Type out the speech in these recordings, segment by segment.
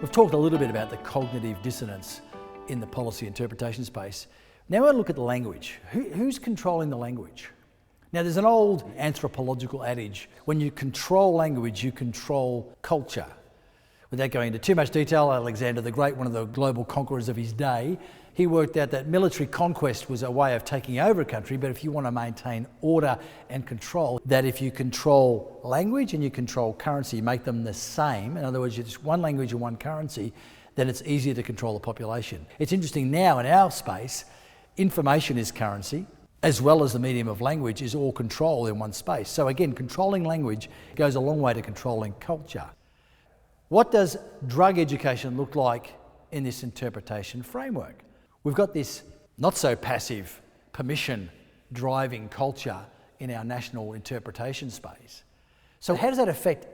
We've talked a little bit about the cognitive dissonance in the policy interpretation space. Now we're going to look at the language. Who's controlling the language? Now there's an old anthropological adage, when you control language, you control culture. Without going into too much detail, Alexander the Great, one of the global conquerors of his day, he worked out that military conquest was a way of taking over a country, but if you want to maintain order and control, that if you control language and you control currency, make them the same, in other words, it's one language and one currency, then it's easier to control the population. It's interesting now in our space, information is currency, as well as the medium of language is all control in one space. So again, controlling language goes a long way to controlling culture. What does drug education look like in this interpretation framework? We've got this not so passive permission driving culture in our national interpretation space. So how does that affect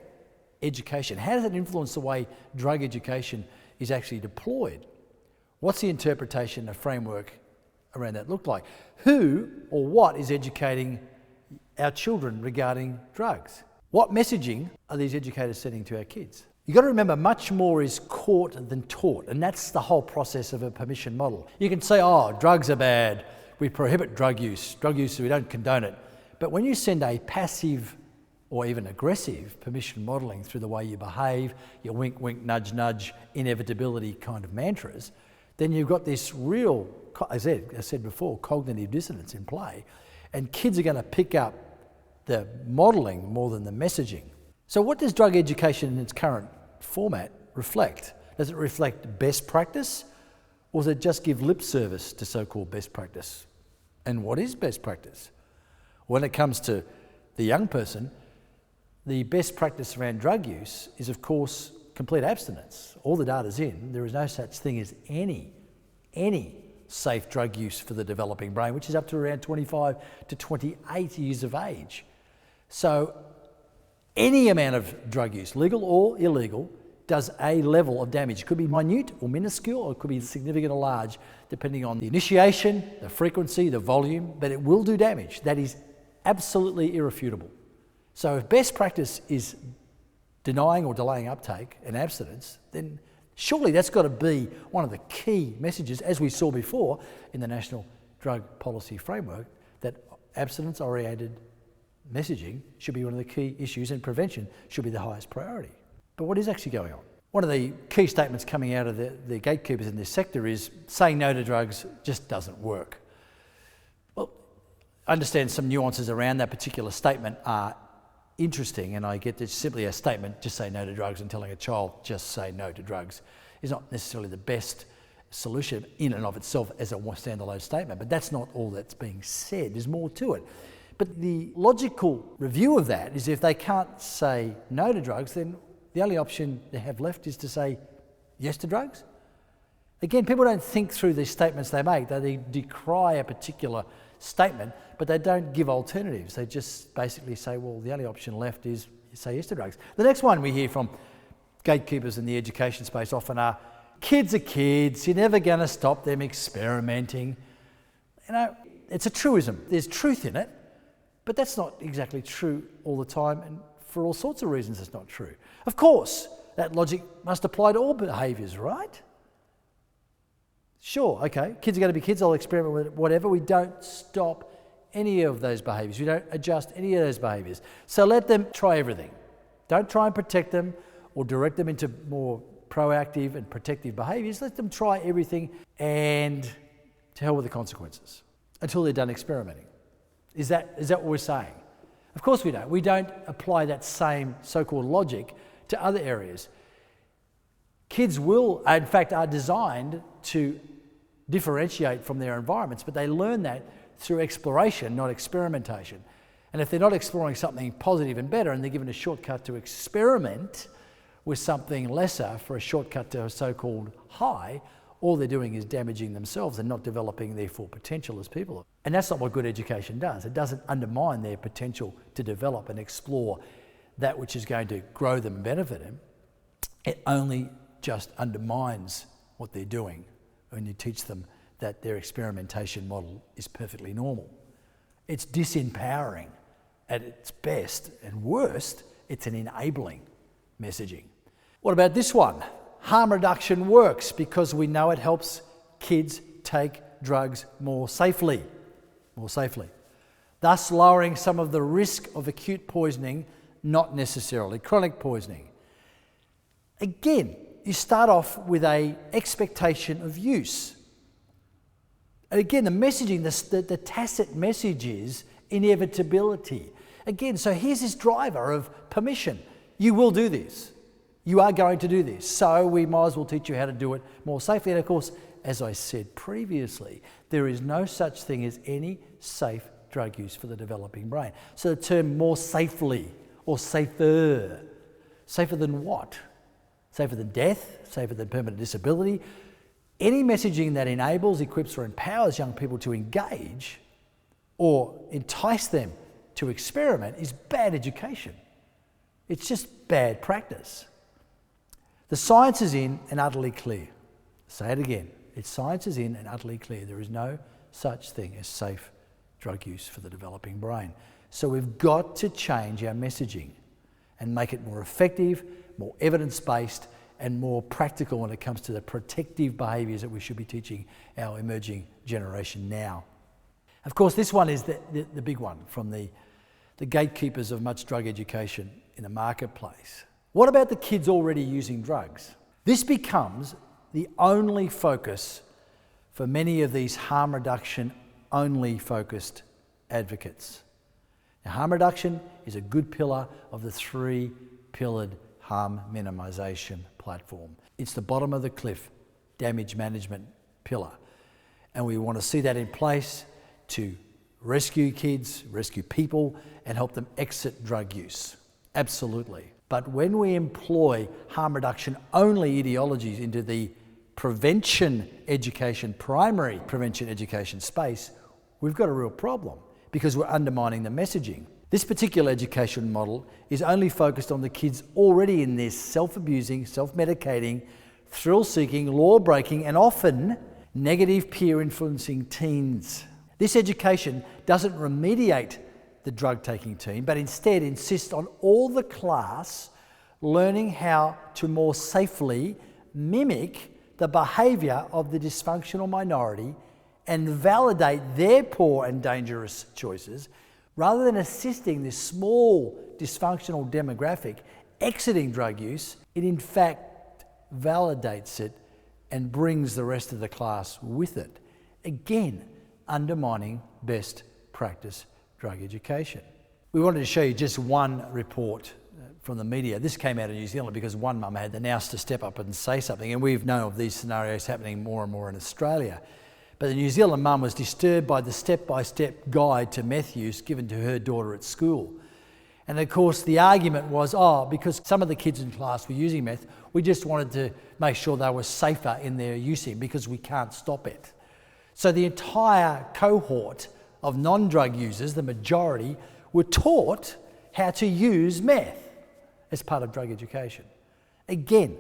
education? How does it influence the way drug education is actually deployed? What's the interpretation, the framework around that look like? Who or what is educating our children regarding drugs? What messaging are these educators sending to our kids? You've got to remember, much more is caught than taught, and that's the whole process of a permission model. You can say, oh, drugs are bad, we prohibit drug use, we don't condone it. But when you send a passive or even aggressive permission modelling through the way you behave, your wink, wink, nudge, nudge, inevitability kind of mantras, then you've got this real, as I said before, cognitive dissonance in play, and kids are going to pick up the modelling more than the messaging. So what does drug education in its current format reflect? Does it reflect best practice, or does it just give lip service to so-called best practice? And what is best practice? When it comes to the young person, the best practice around drug use is, of course, complete abstinence. All the data's in. There is no such thing as any safe drug use for the developing brain, which is up to around 25 to 28 years of age. So any amount of drug use, legal or illegal, does a level of damage. It could be minute or minuscule, or it could be significant or large, depending on the initiation, the frequency, the volume, but it will do damage. That is absolutely irrefutable. So if best practice is denying or delaying uptake and abstinence, then surely that's got to be one of the key messages, as we saw before in the National Drug Policy Framework, that abstinence-oriented messaging should be one of the key issues, and prevention should be the highest priority. But what is actually going on? One of the key statements coming out of the gatekeepers in this sector is saying no to drugs just doesn't work. Well, I understand some nuances around that particular statement are interesting, and I get it's simply a statement, just say no to drugs, and telling a child just say no to drugs is not necessarily the best solution in and of itself as a standalone statement, but that's not all that's being said. There's more to it. But the logical review of that is, if they can't say no to drugs, then the only option they have left is to say yes to drugs. Again, people don't think through these statements they make. They decry a particular statement, but they don't give alternatives. They just basically say, well, the only option left is say yes to drugs. The next one we hear from gatekeepers in the education space often are, kids are kids, you're never going to stop them experimenting. You know, it's a truism. There's truth in it, but that's not exactly true all the time, and for all sorts of reasons it's not true. Of course, that logic must apply to all behaviours, right? Sure, okay, kids are going to be kids, they'll experiment with whatever. We don't stop any of those behaviours. We don't adjust any of those behaviours. So let them try everything. Don't try and protect them or direct them into more proactive and protective behaviours. Let them try everything, and to hell with the consequences until they're done experimenting. Is that what we're saying? Of course we don't. We don't apply that same so-called logic to other areas. Kids will, in fact, are designed to differentiate from their environments, but they learn that through exploration, not experimentation. And if they're not exploring something positive and better, and they're given a shortcut to experiment with something lesser for a shortcut to a so-called high, all they're doing is damaging themselves and not developing their full potential as people. And that's not what good education does. It doesn't undermine their potential to develop and explore that which is going to grow them and benefit them. It only just undermines what they're doing when you teach them that their experimentation model is perfectly normal. It's disempowering at its best, and worst, it's an enabling messaging. What about this one? harm reduction works because we know it helps kids take drugs more safely, thus lowering some of the risk of acute poisoning, not necessarily chronic poisoning. Again, you start off with an expectation of use. And again, the messaging, the tacit message is inevitability. Again, so here's this driver of permission. You will do this. You are going to do this. So we might as well teach you how to do it more safely. And of course, as I said previously, there is no such thing as any safe drug use for the developing brain. So the term more safely or safer than what? Safer than death, safer than permanent disability. Any messaging that enables, equips or empowers young people to engage or entice them to experiment is bad education. It's just bad practice. The science is in and utterly clear. Say it again. Science is in and utterly clear. There is no such thing as safe drug use for the developing brain. So we've got to change our messaging and make it more effective, more evidence-based, and more practical when it comes to the protective behaviours that we should be teaching our emerging generation now. Of course, this one is the big one from the gatekeepers of much drug education in the marketplace. What about the kids already using drugs? This becomes the only focus for many of these harm reduction only focused advocates. Now, harm reduction is a good pillar of the three-pillared harm minimisation platform. It's the bottom of the cliff damage management pillar. And we want to see that in place to rescue kids, rescue people, and help them exit drug use. Absolutely. But when we employ harm reduction only ideologies into the prevention education, primary prevention education space, we've got a real problem because we're undermining the messaging. This particular education model is only focused on the kids already in this self-abusing, self-medicating, thrill-seeking, law-breaking, and often negative peer-influencing teens. This education doesn't remediate the drug-taking teen, but instead insists on all the class learning how to more safely mimic the behaviour of the dysfunctional minority and validate their poor and dangerous choices, rather than assisting this small dysfunctional demographic exiting drug use. It in fact validates it and brings the rest of the class with it. Again, undermining best practice drug education. We wanted to show you just one report from the media. This came out of New Zealand because one mum had the nous to step up and say something, and we've known of these scenarios happening more and more in Australia. But the New Zealand mum was disturbed by the step-by-step guide to meth use given to her daughter at school. And of course the argument was, because some of the kids in class were using meth, we just wanted to make sure they were safer in their using because we can't stop it. So the entire cohort of non-drug users, the majority, were taught how to use meth as part of drug education. Again,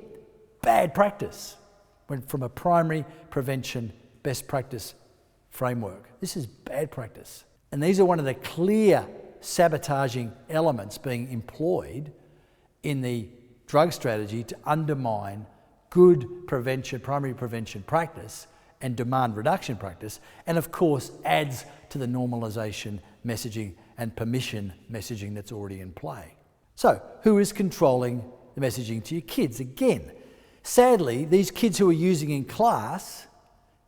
bad practice from a primary prevention best practice framework. This is bad practice. And these are one of the clear sabotaging elements being employed in the drug strategy to undermine good prevention, primary prevention practice and demand reduction practice, and of course adds to the normalisation messaging and permission messaging that's already in play. So, who is controlling the messaging to your kids? Again, sadly, these kids who are using in class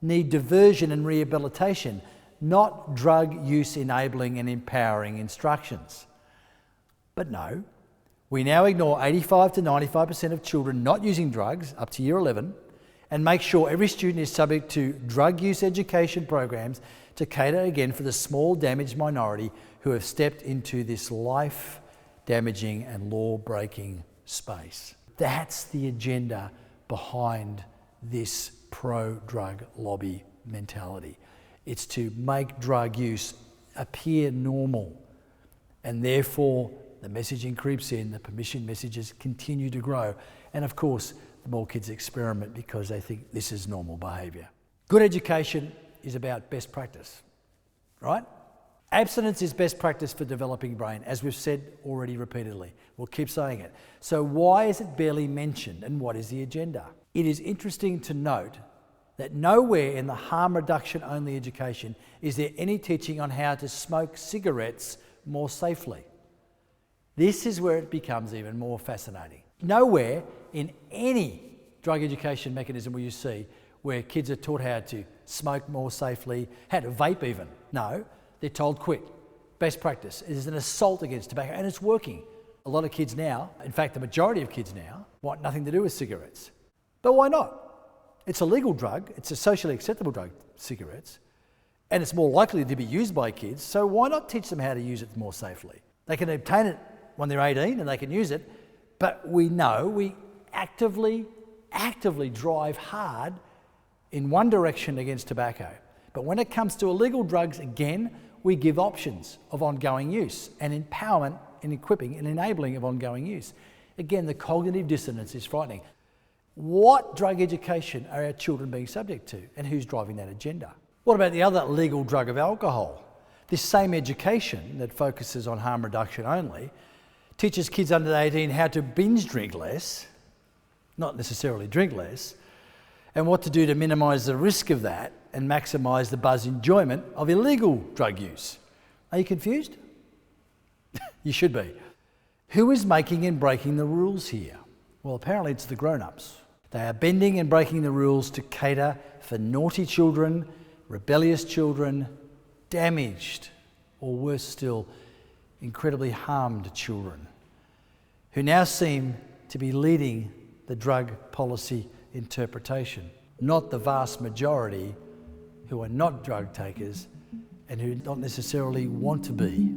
need diversion and rehabilitation, not drug use enabling and empowering instructions. But no, we now ignore 85 to 95% of children not using drugs up to year 11 and make sure every student is subject to drug use education programs to cater again for the small damaged minority who have stepped into this life-damaging and law-breaking space. That's the agenda behind this pro-drug lobby mentality. It's to make drug use appear normal, and therefore the messaging creeps in, the permission messages continue to grow, and of course the more kids experiment because they think this is normal behaviour. Good education is about best practice, right? Abstinence is best practice for developing brain, as we've said already repeatedly. We'll keep saying it. So why is it barely mentioned, and what is the agenda? It is interesting to note that nowhere in the harm reduction only education is there any teaching on how to smoke cigarettes more safely. This is where it becomes even more fascinating. Nowhere in any drug education mechanism will you see where kids are taught how to smoke more safely, how to vape even. No, they're told quit. Best practice. It is an assault against tobacco, and it's working. A lot of kids now, in fact the majority of kids now, want nothing to do with cigarettes. But why not? It's a legal drug, it's a socially acceptable drug, cigarettes, and it's more likely to be used by kids, so why not teach them how to use it more safely? They can obtain it when they're 18 and they can use it, but we know we actively drive hard in one direction against tobacco. But when it comes to illegal drugs, again, we give options of ongoing use and empowerment in equipping and enabling of ongoing use. Again, the cognitive dissonance is frightening. What drug education are our children being subject to, and who's driving that agenda? What about the other legal drug of alcohol? This same education that focuses on harm reduction only teaches kids under 18 how to binge drink less, not necessarily drink less, and what to do to minimise the risk of that and maximise the buzz enjoyment of illegal drug use. Are you confused? You should be. Who is making and breaking the rules here? Well, apparently it's the grown-ups. They are bending and breaking the rules to cater for naughty children, rebellious children, damaged, or worse still, incredibly harmed children, who now seem to be leading the drug policy interpretation, not the vast majority who are not drug takers and who don't necessarily want to be.